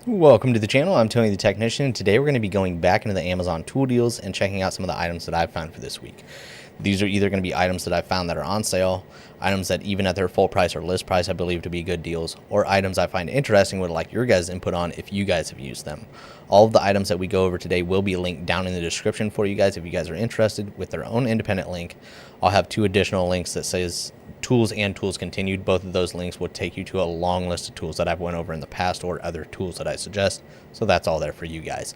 Welcome to the channel. I'm Tony the Technician, and today we're going to be going back into the Amazon tool deals and checking out some of the items that I've found for this week. These are either going to be items that I've found that are on sale, items that even at their full price or list price I believe to be good deals, or items I find interesting would like your guys' input on if you guys have used them. All of the items that we go over today will be linked down in the description for you guys if you guys are interested with their own independent link. I'll have two additional links that says tools and tools continued. Both of those links will take you to a long list of tools that I've went over in the past or other tools that I suggest. So that's all there for you guys.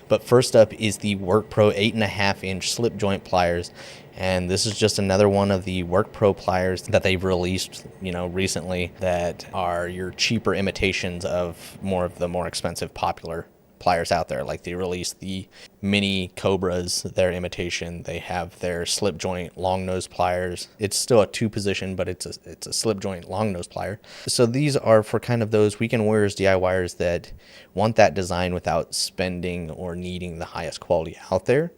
But first up is the WorkPro 8.5-inch slip joint pliers. And this is just another one of the WorkPro pliers that they've released, recently that are your cheaper imitations of more of the more expensive popular pliers out there. Like they released the mini Cobras, their imitation. They have their slip joint long nose pliers. It's still a two position, but it's a slip joint long nose plier. So these are for kind of those weekend warriors, DIYers that want that design without spending or needing the highest quality out there.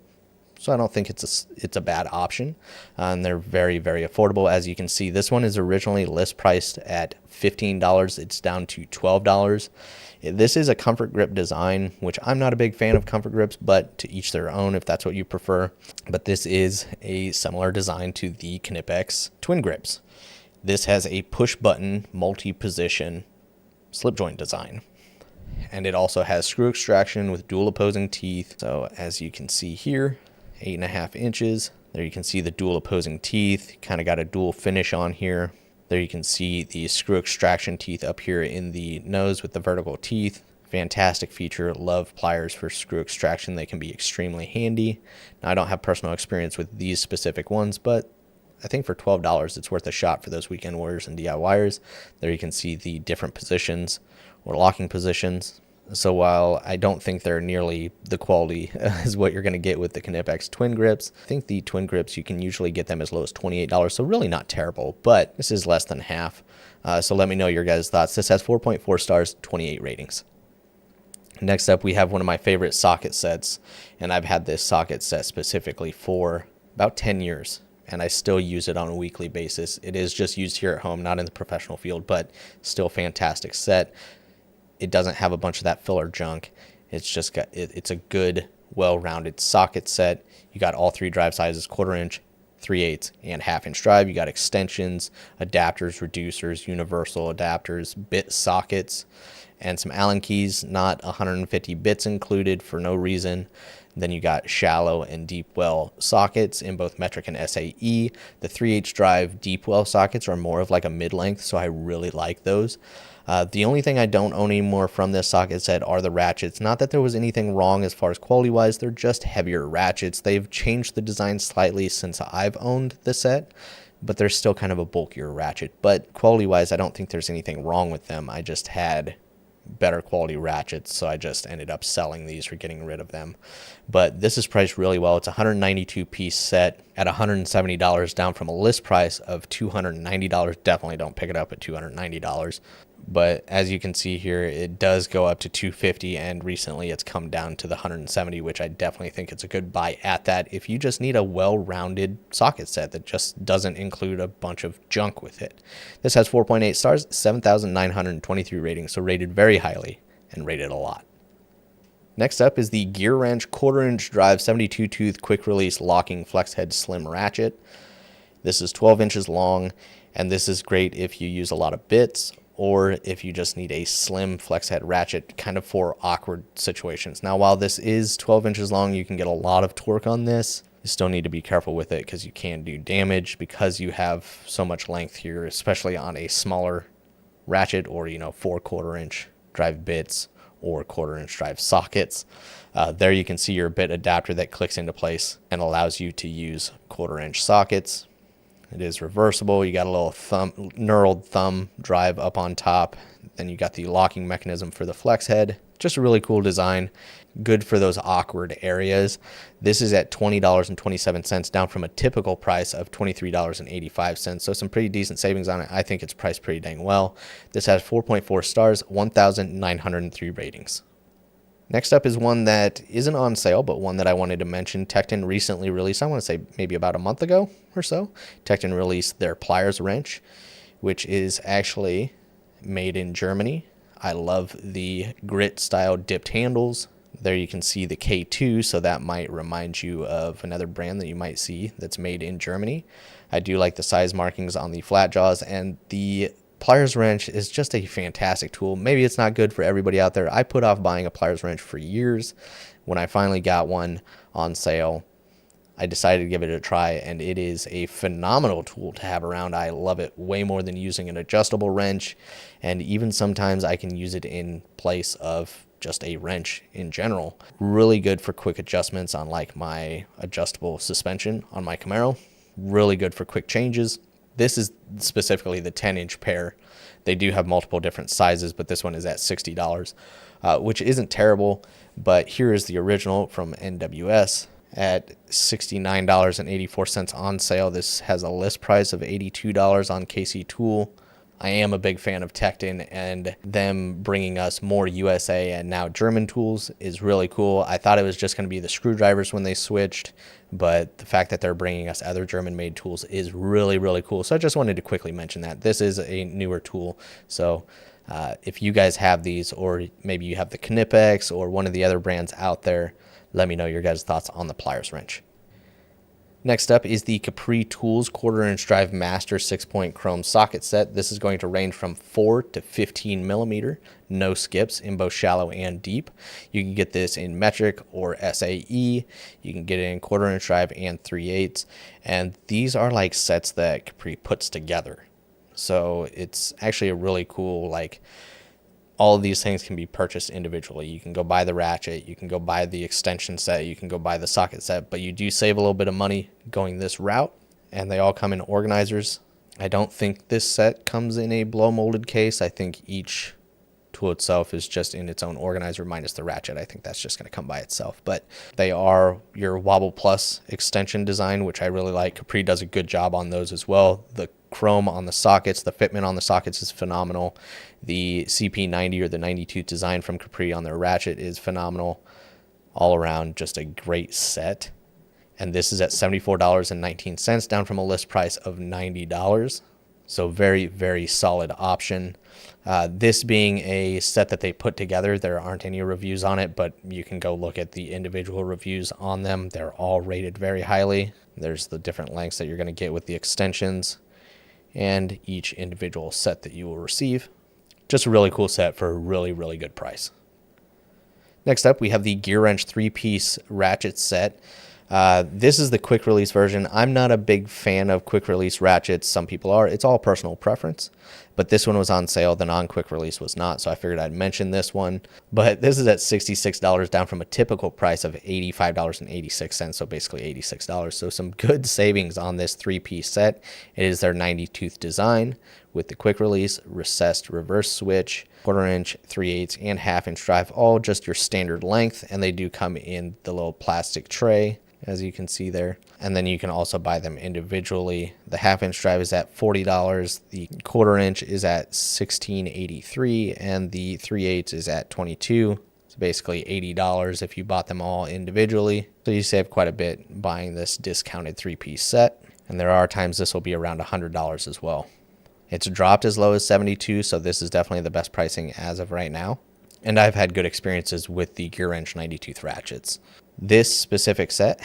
So I don't think it's a bad option, and they're very, very affordable. As you can see, this one is originally list priced at $15. It's down to $12. This is a comfort grip design, which I'm not a big fan of comfort grips, but to each their own if that's what you prefer. But this is a similar design to the Knipex twin grips. This has a push button multi-position slip joint design. And it also has screw extraction with dual opposing teeth. So as you can see here, 8.5 inches. There you can see the dual opposing teeth. Kind of got a dual finish on here. There you can see the screw extraction teeth up here in the nose with the vertical teeth. Fantastic feature. Love pliers for screw extraction. They can be extremely handy. Now, I don't have personal experience with these specific ones, but I think for $12 it's worth a shot for those weekend warriors and DIYers. There you can see the different positions or locking positions. So while I don't think they're nearly the quality as what you're going to get with the Knipex twin grips, I think the twin grips, you can usually get them as low as $28, so really not terrible, but this is less than half. So let me know your guys' thoughts. This has 4.4 stars, 28 ratings. Next up, we have one of my favorite socket sets, and I've had this socket set specifically for about 10 years. And I still use it on a weekly basis. It is just used here at home, not in the professional field, but still fantastic set. It doesn't have a bunch of that filler junk. It's just got it's a good, well-rounded socket set. You got all three drive sizes: 1/4 inch, 3/8, and 1/2 inch drive. You got extensions, adapters, reducers, universal adapters, bit sockets, and some Allen keys. Not 150 bits included for no reason. Then you got shallow and deep well sockets in both metric and SAE. The 3/8 drive deep well sockets are more of like a mid-length, so I really like those. The only thing I don't own anymore from this socket set are the ratchets. Not that there was anything wrong as far as quality-wise, they're just heavier ratchets. They've changed the design slightly since I've owned the set, but they're still kind of a bulkier ratchet. But quality-wise, I don't think there's anything wrong with them. I just had better quality ratchets, so I just ended up selling these or getting rid of them. But this is priced really well. It's a 192 piece set at $170, down from a list price of $290. Definitely don't pick it up at $290. But as you can see here, it does go up to $250, and recently it's come down to the $170, which I definitely think it's a good buy at that if you just need a well-rounded socket set that just doesn't include a bunch of junk with it. This has 4.8 stars, 7,923 ratings, so rated very highly and rated a lot. Next up is the Gearwrench 1/4 inch drive 72 tooth quick release locking flex head slim ratchet. This is 12 inches long, and this is great if you use a lot of bits or if you just need a slim flex head ratchet kind of for awkward situations. Now, while this is 12 inches long, you can get a lot of torque on this. You still need to be careful with it because you can do damage because you have so much length here, especially on a smaller ratchet or 4 1/4 inch drive bits or 1/4 inch drive sockets. There you can see your bit adapter that clicks into place and allows you to use 1/4 inch sockets. It is reversible. You got a little knurled thumb drive up on top. Then you got the locking mechanism for the flex head. Just a really cool design. Good for those awkward areas. This is at $20.27, down from a typical price of $23.85. So some pretty decent savings on it. I think it's priced pretty dang well. This has 4.4 stars, 1,903 ratings. Next up is one that isn't on sale, but one that I wanted to mention. Tekton recently released, I want to say maybe about a month ago or so, Tekton released their Pliers wrench, which is actually made in Germany. I love the grit style dipped handles. There you can see the K2, so that might remind you of another brand that you might see that's made in Germany. I do like the size markings on the flat jaws, and the Pliers wrench is just a fantastic tool. Maybe it's not good for everybody out there. I put off buying a Pliers wrench for years. When I finally got one on sale, I decided to give it a try, and it is a phenomenal tool to have around. I love it way more than using an adjustable wrench, and even sometimes I can use it in place of just a wrench in general. Really good for quick adjustments on like my adjustable suspension on my Camaro. Really good for quick changes. This is specifically the 10-inch pair. They do have multiple different sizes, but this one is at $60, which isn't terrible. But here is the original from NWS at $69.84 on sale. This has a list price of $82 on KC Tool. I am a big fan of Tekton, and them bringing us more USA and now German tools is really cool. I thought it was just going to be the screwdrivers when they switched, but the fact that they're bringing us other German-made tools is really, really cool. So I just wanted to quickly mention that. This is a newer tool, so if you guys have these, or maybe you have the Knipex or one of the other brands out there, let me know your guys' thoughts on the Pliers wrench. Next up is the Capri Tools 1/4-inch drive master 6-point chrome socket set. This is going to range from 4 to 15 millimeter, no skips in both shallow and deep. You can get this in metric or SAE. You can get it in 1/4-inch drive and 3/8. And these are like sets that Capri puts together. So it's actually a really cool, like, all of these things can be purchased individually. You can go buy the ratchet, you can go buy the extension set, you can go buy the socket set, but you do save a little bit of money going this route, and they all come in organizers. I don't think this set comes in a blow molded case. I think each tool itself is just in its own organizer minus the ratchet. I think that's just going to come by itself, but they are your Wobble Plus extension design, which I really like. Capri does a good job on those as well. The chrome on the sockets, the fitment on the sockets is phenomenal. The CP90 or the 92 design from Capri on their ratchet is phenomenal. All around, just a great set. And this is at $74.19, down from a list price of $90. So very, very solid option. This being a set that they put together, there aren't any reviews on it, but you can go look at the individual reviews on them. They're all rated very highly. There's the different lengths that you're going to get with the extensions and each individual set that you will receive. Just a really cool set for a really, really good price. Next up, we have the Gearwrench 3-piece ratchet set. This is the quick release version. I'm not a big fan of quick release ratchets. Some people are. It's all personal preference. But this one was on sale. The non-quick release was not, so I figured I'd mention this one. But this is at $66, down from a typical price of $85.86, so basically $86. So some good savings on this 3-piece set. It is their 90-tooth design with the quick release, recessed reverse switch, 1/4-inch, 3/8, and 1/2-inch drive, all just your standard length, and they do come in the little plastic tray, as you can see there. And then you can also buy them individually. The 1/2-inch drive is at $40, the 1/4-inch is at $16.83, and the 3/8 is at $22. So basically $80 if you bought them all individually. So you save quite a bit buying this discounted 3-piece set. And there are times this will be around $100 as well. It's dropped as low as $72, so this is definitely the best pricing as of right now. And I've had good experiences with the Gearwrench 90-tooth ratchets. This specific set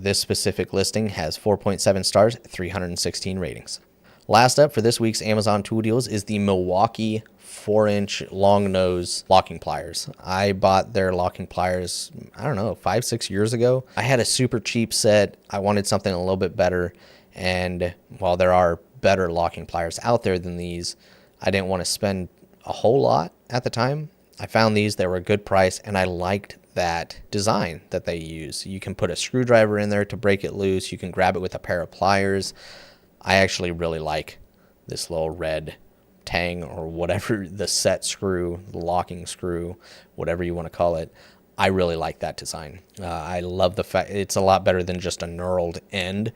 this specific listing has 4.7 stars, 316 ratings. Last up for this week's Amazon tool deals is the Milwaukee 4-inch long nose locking pliers. I bought their locking pliers, I don't know, 5-6 years ago. I had a super cheap set. I wanted something a little bit better, and while there are better locking pliers out there than these, I didn't want to spend a whole lot at the time. I found these, they were a good price, and I liked that design that they use. You can put a screwdriver in there to break it loose. You can grab it with a pair of pliers. I actually really like this little red tang, or whatever, the set screw, the locking screw, whatever you want to call it. I really like that design. I love the fact it's a lot better than just a knurled end.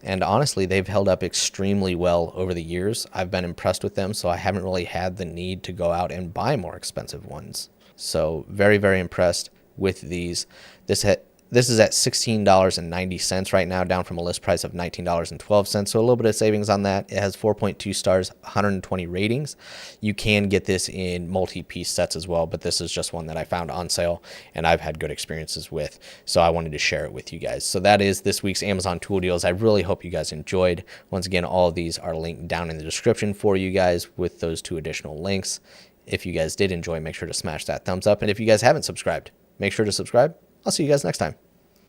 And honestly, they've held up extremely well over the years. I've been impressed with them, so I haven't really had the need to go out and buy more expensive ones. So very, very impressed with these. This This is at $16.90 right now, down from a list price of $19.12. So a little bit of savings on that. It has 4.2 stars, 120 ratings. You can get this in multi-piece sets as well, but this is just one that I found on sale and I've had good experiences with. So I wanted to share it with you guys. So that is this week's Amazon tool deals. I really hope you guys enjoyed. Once again, all of these are linked down in the description for you guys with those 2 additional links. If you guys did enjoy, make sure to smash that thumbs up. And if you guys haven't subscribed, make sure to subscribe. I'll see you guys next time.